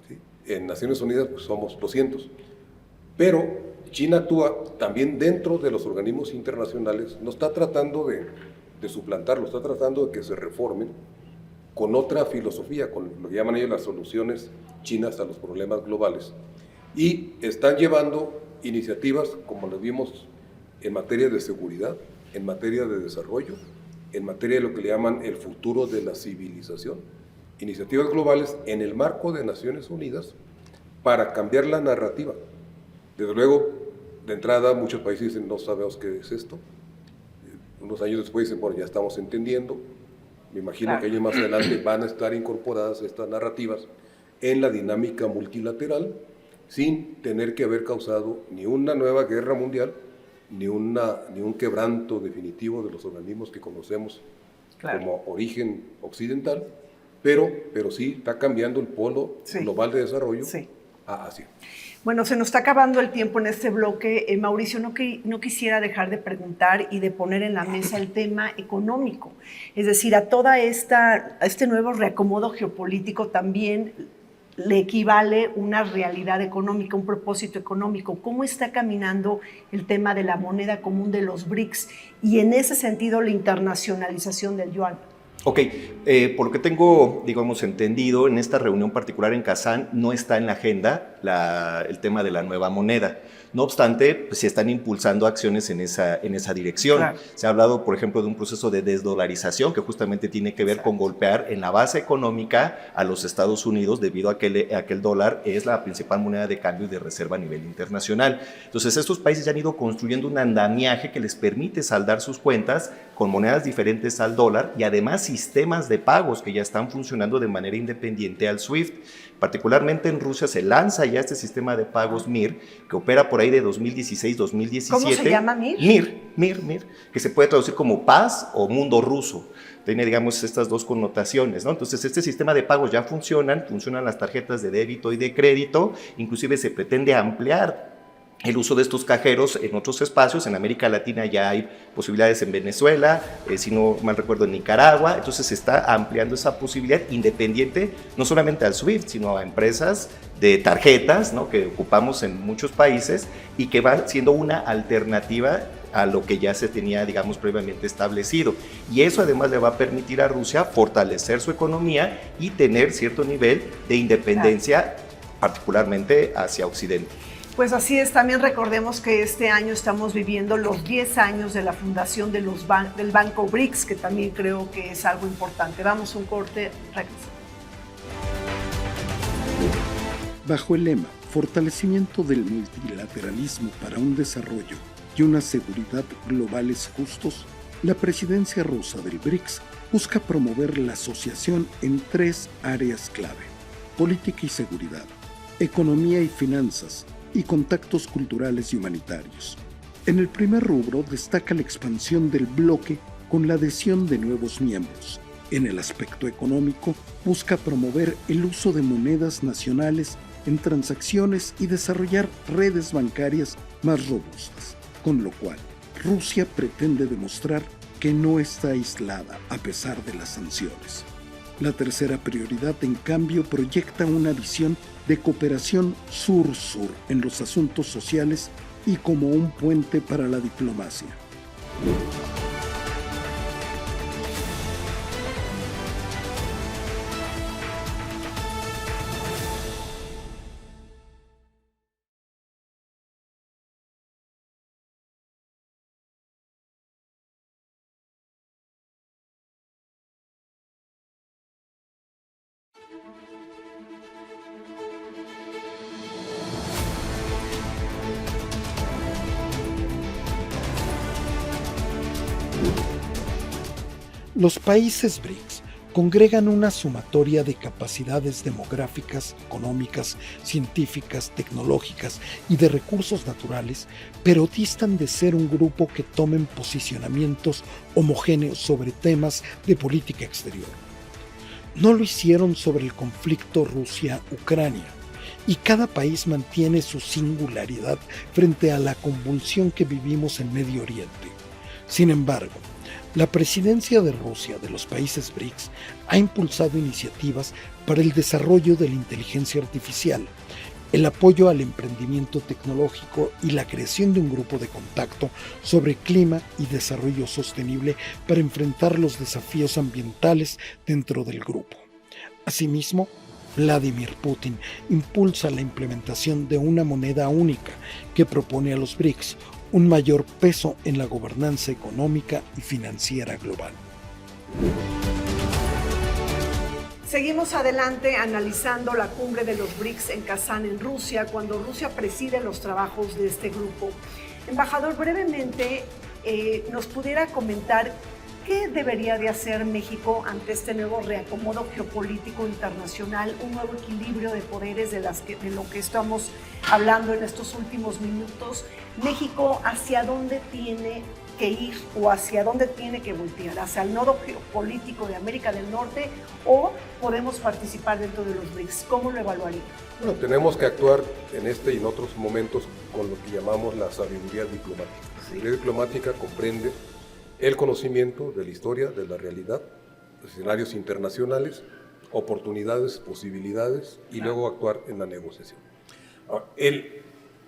¿sí? En Naciones Unidas pues somos 200, pero China actúa también dentro de los organismos internacionales, no está tratando de suplantarlo, está tratando de que se reformen con otra filosofía, con lo que llaman ellos las soluciones chinas a los problemas globales. Y están llevando iniciativas, como lo vimos, en materia de seguridad, en materia de desarrollo, en materia de lo que le llaman el futuro de la civilización. Iniciativas globales en el marco de Naciones Unidas para cambiar la narrativa. Desde luego, de entrada, muchos países dicen, no sabemos qué es esto. Unos años después dicen, bueno, ya estamos entendiendo. Me imagino que años más adelante van a estar incorporadas estas narrativas en la dinámica multilateral, sin tener que haber causado ni una nueva guerra mundial, ni un quebranto definitivo de los organismos que conocemos como origen occidental, pero sí está cambiando el polo global de desarrollo a Asia. Bueno, se nos está acabando el tiempo en este bloque. Mauricio, no quisiera dejar de preguntar y de poner en la mesa el tema económico. Es decir, a este nuevo reacomodo geopolítico también le equivale una realidad económica, un propósito económico. ¿Cómo está caminando el tema de la moneda común de los BRICS y en ese sentido la internacionalización del yuan? Ok, por lo que tengo, digamos, entendido, en esta reunión particular en Kazán no está en la agenda el tema de la nueva moneda. No obstante, pues, se están impulsando acciones en esa dirección. Claro. Se ha hablado, por ejemplo, de un proceso de desdolarización que justamente tiene que ver con golpear en la base económica a los Estados Unidos debido a que el dólar es la principal moneda de cambio y de reserva a nivel internacional. Entonces, estos países ya han ido construyendo un andamiaje que les permite saldar sus cuentas con monedas diferentes al dólar y además sistemas de pagos que ya están funcionando de manera independiente al SWIFT. Particularmente en Rusia se lanza ya este sistema de pagos MIR, que opera por ahí de 2016-2017. ¿Cómo se llama MIR? MIR, que se puede traducir como paz o mundo ruso. Tiene, digamos, estas dos connotaciones, ¿no? Entonces, este sistema de pagos ya funcionan las tarjetas de débito y de crédito, inclusive se pretende ampliar el uso de estos cajeros en otros espacios. En América Latina ya hay posibilidades en Venezuela, si no mal recuerdo en Nicaragua. Entonces se está ampliando esa posibilidad independiente no solamente al SWIFT, sino a empresas de tarjetas, ¿no?, que ocupamos en muchos países y que va siendo una alternativa a lo que ya se tenía, digamos, previamente establecido. Y eso además le va a permitir a Rusia fortalecer su economía y tener cierto nivel de independencia, particularmente hacia Occidente. Pues así es, también recordemos que este año estamos viviendo los 10 años de la fundación de del Banco BRICS, que también creo que es algo importante. Vamos a un corte, regresamos. Bajo el lema Fortalecimiento del multilateralismo para un desarrollo y una seguridad globales justos, la presidencia rusa del BRICS busca promover la asociación en 3 áreas clave: política y seguridad, economía y finanzas, y contactos culturales y humanitarios. En el primer rubro destaca la expansión del bloque con la adhesión de nuevos miembros. En el aspecto económico, busca promover el uso de monedas nacionales en transacciones y desarrollar redes bancarias más robustas, con lo cual Rusia pretende demostrar que no está aislada a pesar de las sanciones. La tercera prioridad, en cambio, proyecta una visión de cooperación sur-sur en los asuntos sociales y como un puente para la diplomacia. Los países BRICS congregan una sumatoria de capacidades demográficas, económicas, científicas, tecnológicas y de recursos naturales, pero distan de ser un grupo que tomen posicionamientos homogéneos sobre temas de política exterior. No lo hicieron sobre el conflicto Rusia-Ucrania, y cada país mantiene su singularidad frente a la convulsión que vivimos en Medio Oriente. Sin embargo, la presidencia de Rusia de los países BRICS ha impulsado iniciativas para el desarrollo de la inteligencia artificial, el apoyo al emprendimiento tecnológico y la creación de un grupo de contacto sobre clima y desarrollo sostenible para enfrentar los desafíos ambientales dentro del grupo. Asimismo, Vladimir Putin impulsa la implementación de una moneda única que propone a los BRICS un mayor peso en la gobernanza económica y financiera global. Seguimos adelante analizando la cumbre de los BRICS en Kazán, en Rusia, cuando Rusia preside los trabajos de este grupo. Embajador, brevemente, ¿nos pudiera comentar qué debería de hacer México ante este nuevo reacomodo geopolítico internacional, un nuevo equilibrio de poderes de lo que estamos hablando en estos últimos minutos? México, ¿hacia dónde tiene que ir o hacia dónde tiene que voltear? ¿Hacia el nodo geopolítico de América del Norte o podemos participar dentro de los BRICS? ¿Cómo lo evaluaría? Bueno, tenemos que actuar en este y en otros momentos con lo que llamamos la sabiduría diplomática. La sabiduría diplomática comprende el conocimiento de la historia, de la realidad, escenarios internacionales, oportunidades, posibilidades y luego actuar en la negociación. Ahora,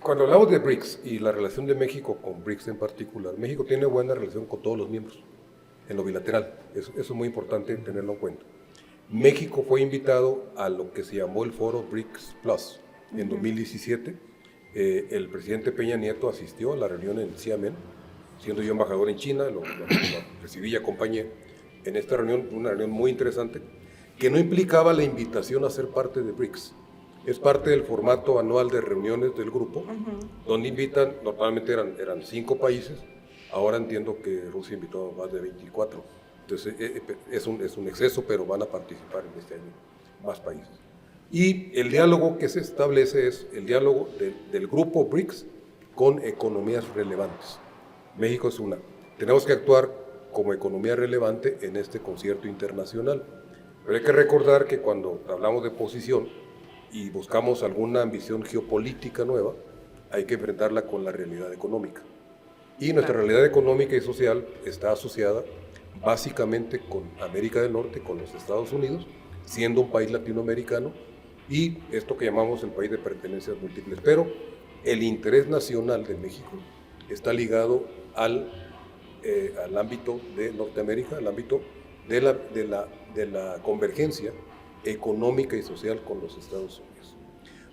cuando hablamos de BRICS y la relación de México con BRICS en particular, México tiene buena relación con todos los miembros en lo bilateral. Eso es muy importante tenerlo en cuenta. México fue invitado a lo que se llamó el foro BRICS Plus en 2017. El presidente Peña Nieto asistió a la reunión en Xiamen, siendo yo embajador en China, lo recibí y acompañé en esta reunión, una reunión muy interesante, que no implicaba la invitación a ser parte de BRICS. Es parte del formato anual de reuniones del grupo, donde invitan, normalmente eran 5 países, ahora entiendo que Rusia invitó a más de 24. Entonces es un exceso, pero van a participar en este año más países. Y el diálogo que se establece es el diálogo del grupo BRICS con economías relevantes. México es una. Tenemos que actuar como economía relevante en este concierto internacional. Pero hay que recordar que cuando hablamos de posición y buscamos alguna ambición geopolítica nueva, hay que enfrentarla con la realidad económica. Y nuestra realidad económica y social está asociada básicamente con América del Norte, con los Estados Unidos, siendo un país latinoamericano, y esto que llamamos el país de pertenencias múltiples. Pero el interés nacional de México está ligado al ámbito de Norteamérica, al ámbito de la convergencia económica y social con los Estados Unidos.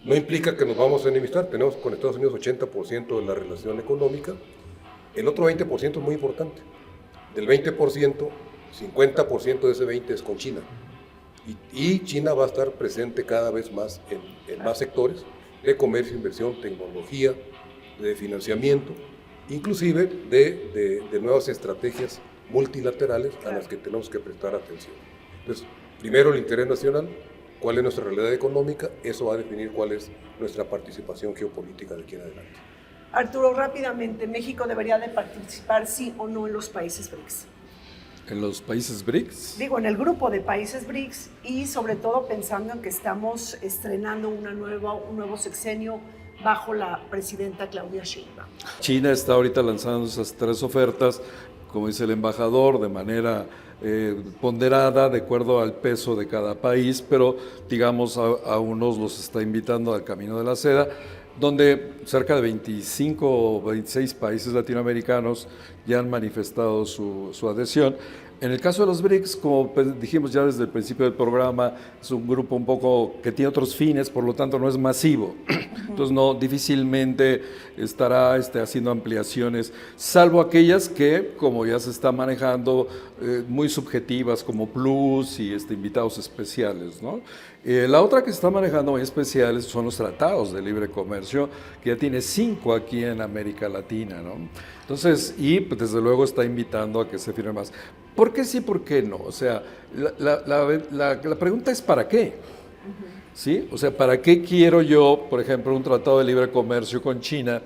No implica que nos vamos a enemistar, tenemos con Estados Unidos 80% de la relación económica, el otro 20% es muy importante. Del 20%, 50% de ese 20% es con China. Y China va a estar presente cada vez más en más sectores de comercio, inversión, tecnología, de financiamiento, inclusive de nuevas estrategias multilaterales a las que tenemos que prestar atención. Entonces, primero el interés nacional, cuál es nuestra realidad económica, eso va a definir cuál es nuestra participación geopolítica de aquí en adelante. Arturo, rápidamente, ¿México debería de participar sí o no en los países BRICS? ¿En los países BRICS? Digo, en el grupo de países BRICS y sobre todo pensando en que estamos estrenando un nuevo sexenio bajo la presidenta Claudia Sheinbaum. China está ahorita lanzando esas 3 ofertas, como dice el embajador, de manera ponderada, de acuerdo al peso de cada país, pero digamos a unos los está invitando al camino de la seda, donde cerca de 25 o 26 países latinoamericanos ya han manifestado su adhesión. En el caso de los BRICS, como dijimos ya desde el principio del programa, es un grupo un poco que tiene otros fines, por lo tanto no es masivo. Entonces difícilmente estará haciendo ampliaciones, salvo aquellas que, como ya se está manejando, muy subjetivas como plus y invitados especiales, ¿no? La otra que se está manejando muy especiales son los tratados de libre comercio, que ya tiene 5 aquí en América Latina, ¿no? Entonces, y pues, desde luego está invitando a que se firme más. ¿Por qué sí, por qué no? O sea, la pregunta es ¿para qué? ¿Sí? O sea, ¿para qué quiero yo, por ejemplo, un tratado de libre comercio con China?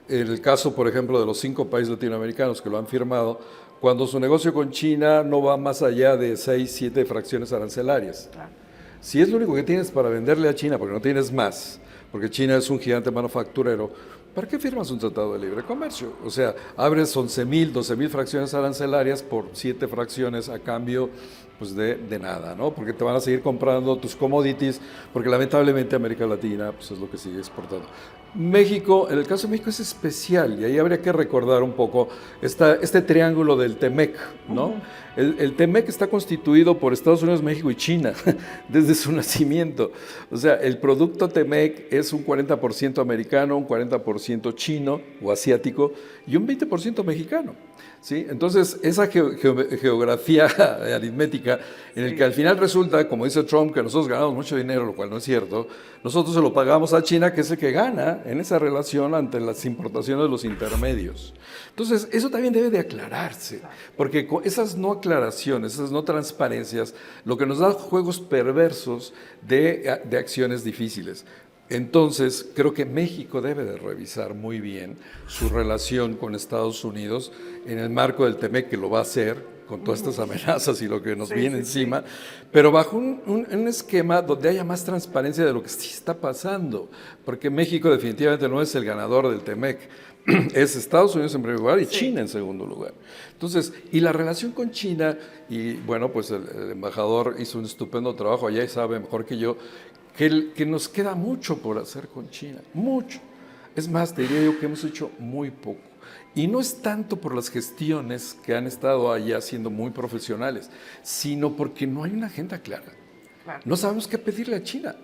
En el caso, por ejemplo, de los 5 países latinoamericanos que lo han firmado, cuando su negocio con China no va más allá de 6, 7 fracciones arancelarias. Claro. Si es lo único que tienes para venderle a China, porque no tienes más, porque China es un gigante manufacturero, ¿para qué firmas un tratado de libre comercio? O sea, abres 11,000, 12,000 fracciones arancelarias por 7 fracciones a cambio pues de nada, ¿no? Porque te van a seguir comprando tus commodities, porque lamentablemente América Latina pues es lo que sigue exportando. México, en el caso de México es especial, y ahí habría que recordar un poco este triángulo del TEMEC, ¿no? El TEMEC está constituido por Estados Unidos, México y China desde su nacimiento. O sea, el producto TEMEC es un 40% americano, un 40% chino o asiático y un 20% mexicano. ¿Sí? Entonces, esa geografía aritmética en el que al final resulta, como dice Trump, que nosotros ganamos mucho dinero, lo cual no es cierto, nosotros se lo pagamos a China, que es el que gana en esa relación ante las importaciones de los intermedios. Entonces, eso también debe de aclararse, porque con esas no aclaraciones, esas no transparencias, lo que nos da juegos perversos de acciones difíciles. Entonces, creo que México debe de revisar muy bien su relación con Estados Unidos en el marco del TEMEC, que lo va a hacer con todas estas amenazas y lo que nos viene encima, pero bajo un esquema donde haya más transparencia de lo que sí está pasando, porque México definitivamente no es el ganador del TEMEC, es Estados Unidos en primer lugar y China en segundo lugar. Entonces, y la relación con China, y bueno, pues el embajador hizo un estupendo trabajo allá y sabe mejor que yo, que nos queda mucho por hacer con China, mucho. Es más, te diría yo que hemos hecho muy poco. Y no es tanto por las gestiones que han estado allá siendo muy profesionales, sino porque no hay una agenda clara. Claro. No sabemos qué pedirle a China.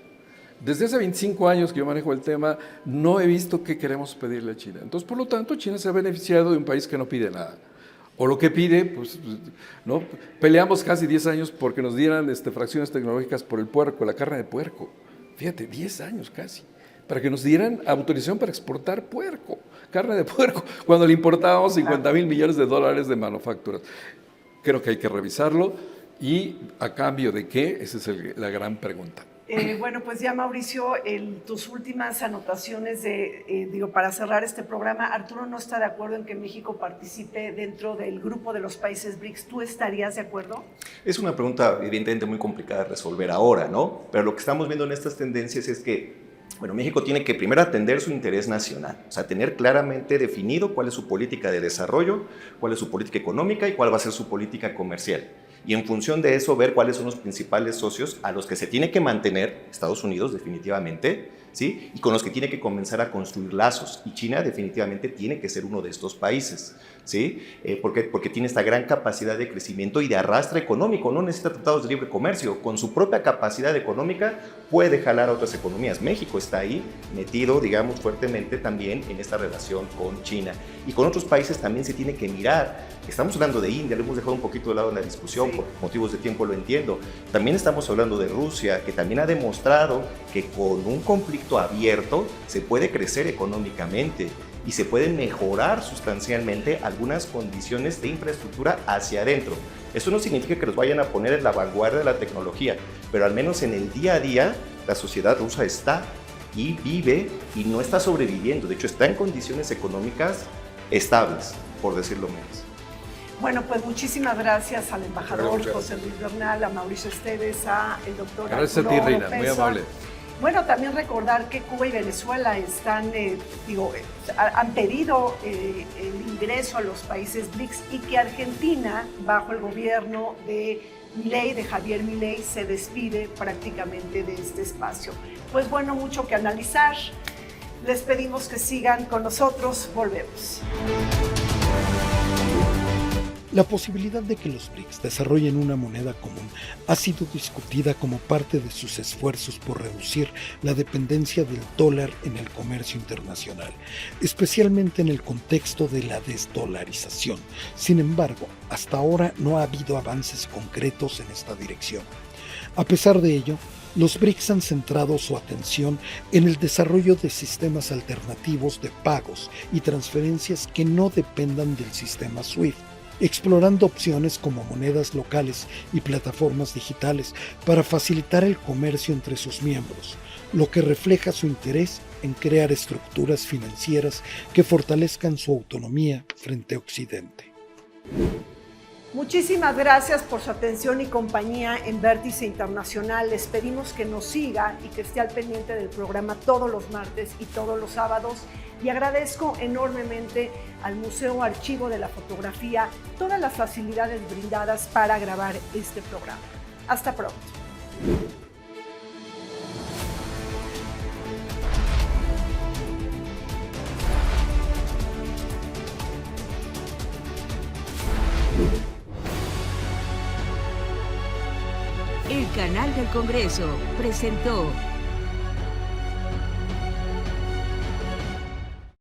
Desde hace 25 años que yo manejo el tema, no he visto qué queremos pedirle a China. Entonces, por lo tanto, China se ha beneficiado de un país que no pide nada. O lo que pide, pues, ¿no? Peleamos casi 10 años porque nos dieran fracciones tecnológicas por el puerco, la carne de puerco. Fíjate, 10 años casi, para que nos dieran autorización para exportar puerco, carne de puerco, cuando le importábamos 50,000 millones de dólares de manufacturas. Creo que hay que revisarlo y ¿a cambio de qué? Esa es la gran pregunta. Bueno, pues ya Mauricio, tus últimas anotaciones para cerrar este programa. Arturo no está de acuerdo en que México participe dentro del grupo de los países BRICS. ¿Tú estarías de acuerdo? Es una pregunta evidentemente muy complicada de resolver ahora, ¿no? Pero lo que estamos viendo en estas tendencias es que, bueno, México tiene que primero atender su interés nacional, o sea, tener claramente definido cuál es su política de desarrollo, cuál es su política económica y cuál va a ser su política comercial. Y en función de eso, ver cuáles son los principales socios a los que se tiene que mantener Estados Unidos definitivamente, ¿sí? Y con los que tiene que comenzar a construir lazos. Y China definitivamente tiene que ser uno de estos países, ¿sí? Porque tiene esta gran capacidad de crecimiento y de arrastre económico. No necesita tratados de libre comercio. Con su propia capacidad económica puede jalar a otras economías. México está ahí metido, digamos, fuertemente también en esta relación con China. Y con otros países también se tiene que mirar. Estamos hablando de India, lo hemos dejado un poquito de lado en la discusión, por motivos de tiempo lo entiendo. También estamos hablando de Rusia, que también ha demostrado que con un conflicto abierto se puede crecer económicamente y se pueden mejorar sustancialmente algunas condiciones de infraestructura hacia adentro. Eso no significa que los vayan a poner en la vanguardia de la tecnología, pero al menos en el día a día la sociedad rusa está y vive y no está sobreviviendo. De hecho, está en condiciones económicas estables, por decirlo menos. Bueno, pues muchísimas gracias al embajador José Luis Bernal, a Mauricio Esteves, a el doctor Gracias Arturo a ti, Reina, Oropesa. muy amable. Bueno, también recordar que Cuba y Venezuela han pedido el ingreso a los países BRICS y que Argentina, bajo el gobierno de Javier Milei, se despide prácticamente de este espacio. Pues bueno, mucho que analizar. Les pedimos que sigan con nosotros. Volvemos. La posibilidad de que los BRICS desarrollen una moneda común ha sido discutida como parte de sus esfuerzos por reducir la dependencia del dólar en el comercio internacional, especialmente en el contexto de la desdolarización. Sin embargo, hasta ahora no ha habido avances concretos en esta dirección. A pesar de ello, los BRICS han centrado su atención en el desarrollo de sistemas alternativos de pagos y transferencias que no dependan del sistema SWIFT, explorando opciones como monedas locales y plataformas digitales para facilitar el comercio entre sus miembros, lo que refleja su interés en crear estructuras financieras que fortalezcan su autonomía frente a Occidente. Muchísimas gracias por su atención y compañía en Vértice Internacional. Les pedimos que nos siga y que esté al pendiente del programa todos los martes y todos los sábados. Y agradezco enormemente al Museo Archivo de la Fotografía todas las facilidades brindadas para grabar este programa. Hasta pronto. El canal del Congreso presentó